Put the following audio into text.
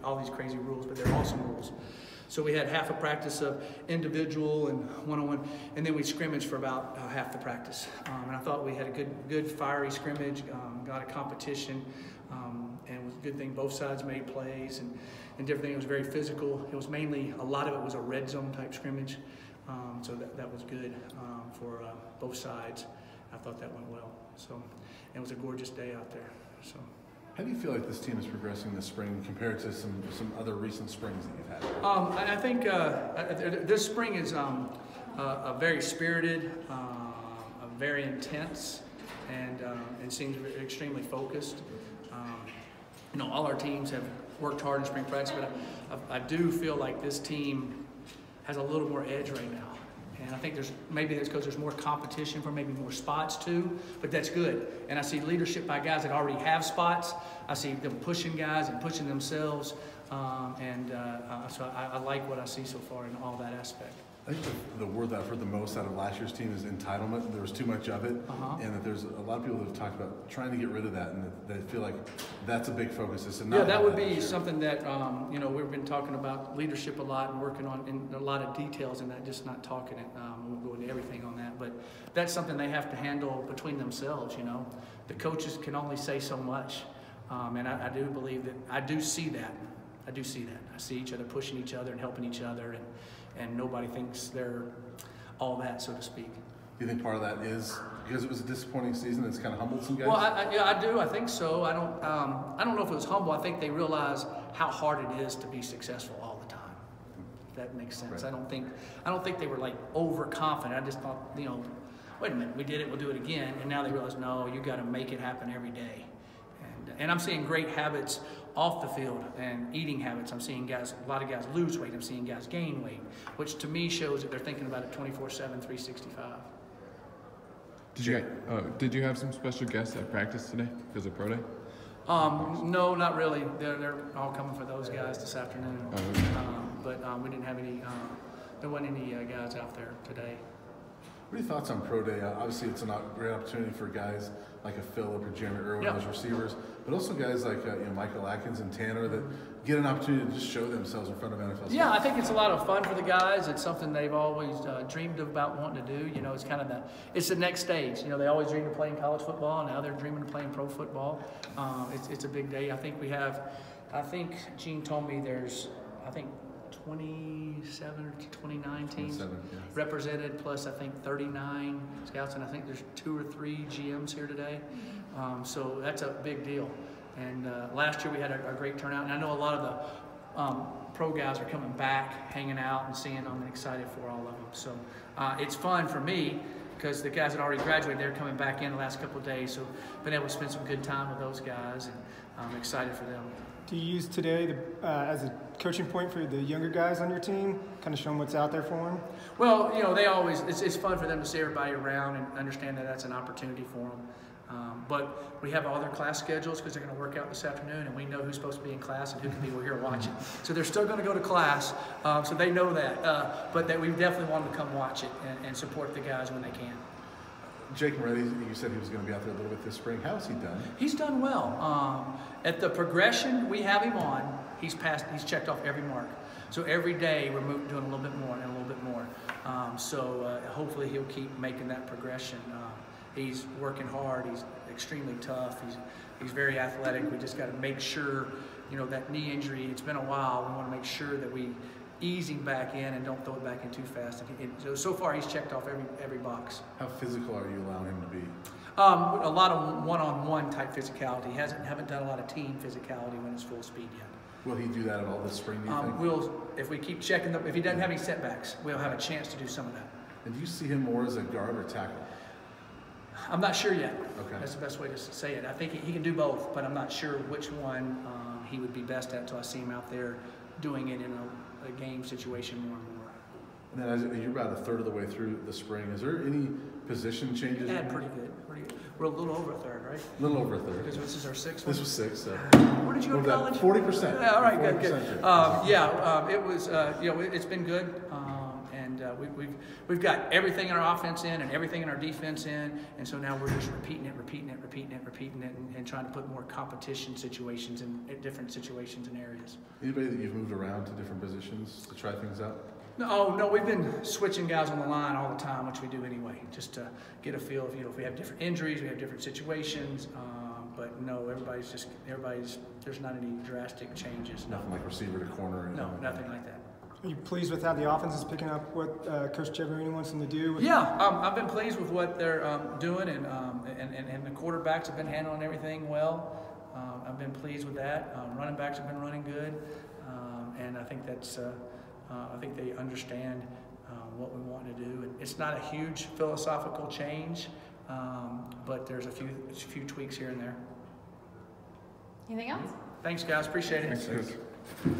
all these crazy rules, but they're awesome rules. So we had half a practice of individual and one-on-one, and then we scrimmaged for about half the practice. And I thought we had a good fiery scrimmage, got a competition, and it was a good thing. Both sides made plays and different things. It was very physical. It was mainly, a lot of it was a red zone type scrimmage, so that was good for both sides. I thought that went well. So, and it was a gorgeous day out there. So. How do you feel like this team is progressing this spring compared to some other recent springs that you've had? I think this spring is a very spirited, very intense, and seems extremely focused. All our teams have worked hard in spring practice, but I do feel like this team has a little more edge right now. And I think maybe that's because there's more competition for maybe more spots too, but that's good. And I see leadership by guys that already have spots. I see them pushing guys and pushing themselves. So I like what I see so far in all that aspect. I think the word that I've heard the most out of last year's team is entitlement. There was too much of it, and that there's a lot of people that have talked about trying to get rid of that, and that they feel like that's a big focus. Yeah, that would be something that we've been talking about leadership a lot and working on in a lot of details, and that just not talking it. We won't go into everything on that, but that's something they have to handle between themselves. The coaches can only say so much, and I do believe that I do see that. I see each other pushing each other and helping each other, and nobody thinks they're all that, so to speak. Do you think part of that is because it was a disappointing season, it's kind of humbled some guys? Well, I do. I think so. I don't know if it was humble. I think they realize how hard it is to be successful all the time. If that makes sense. Right. I don't think they were like overconfident. I just thought, wait a minute, we did it, we'll do it again. And now they realize, no, you got to make it happen every day. And I'm seeing great habits off the field and eating habits. I'm seeing a lot of guys lose weight. I'm seeing guys gain weight, which to me shows that they're thinking about it 24/7, 365. Did you have some special guests at practice today because of Pro Day? No, not really. They're all coming for those guys this afternoon. But we didn't have any. There wasn't any guys out there today. What are your thoughts on Pro Day? Obviously, it's a great opportunity for guys like a Phillip or Jeremy Irwin, those receivers, but also guys like Michael Atkins and Tanner that get an opportunity to just show themselves in front of NFL. Yeah, I think it's a lot of fun for the guys. It's something they've always dreamed about wanting to do. It's kind of it's the next stage. They always dreamed of playing college football, and now they're dreaming of playing pro football. It's a big day. I think Gene told me there's 27 to 29 teams represented, plus I think 39 scouts, and I think there's 2 or 3 GMs here today. So that's a big deal. And last year we had a great turnout, and I know a lot of the pro guys are coming back, hanging out and seeing them, and excited for all of them. So it's fun for me because the guys that already graduated, they're coming back in the last couple of days. So been able to spend some good time with those guys, and I'm excited for them. Do you use today as a coaching point for the younger guys on your team, kind of show them what's out there for them? Well, they always, it's fun for them to see everybody around and understand that that's an opportunity for them. But we have all their class schedules because they're going to work out this afternoon, and we know who's supposed to be in class and who can be here watching. So they're still going to go to class, so they know that. But that we definitely want them to come watch it and support the guys when they can. Jake Moretti, you said he was going to be out there a little bit this spring. How has he done? He's done well. At the progression we have him on, he's checked off every mark. So every day we're doing a little bit more and a little bit more. So hopefully he'll keep making that progression. He's working hard. He's extremely tough. He's very athletic. We just got to make sure, that knee injury, it's been a while. We want to make sure that we ease him back in and don't throw it back in too fast. So far he's checked off every box. How physical are you allowing him to be? A lot of one-on-one type physicality. Haven't done a lot of team physicality when it's full speed yet. Will he do that at all this spring, do you think? If we keep checking if he doesn't have any setbacks, we'll have a chance to do some of that. And do you see him more as a guard or tackle? I'm not sure yet. Okay. That's the best way to say it. I think he can do both, but I'm not sure which one he would be best at until I see him out there doing it in a game situation more and more. And then you're about a third of the way through the spring. Is there any position changes? Yeah, pretty good. We're a little over a third, right? A little over a third. Because this is our sixth one? This was 6. So. Where did you go to college? 40%. Yeah, all right, good. It was, it's been good. And we've got everything in our offense in and everything in our defense in, and so now we're just repeating it, and trying to put more competition situations in different situations and areas. Anybody that you've moved around to different positions to try things out? No, we've been switching guys on the line all the time, which we do anyway, just to get a feel of, if we have different injuries, we have different situations. But no, everybody's, there's not any drastic changes. Nothing like receiver to corner or anything? No, nothing like that. Are you pleased with how the offense is picking up what Coach Chiaverini wants them to do? Yeah, I've been pleased with what they're doing, and the quarterbacks have been handling everything well. I've been pleased with that. Running backs have been running good, and I think that's. I think they understand what we want to do. And it's not a huge philosophical change, but there's a few tweaks here and there. Anything else? Thanks, guys. Appreciate it. Thanks, guys.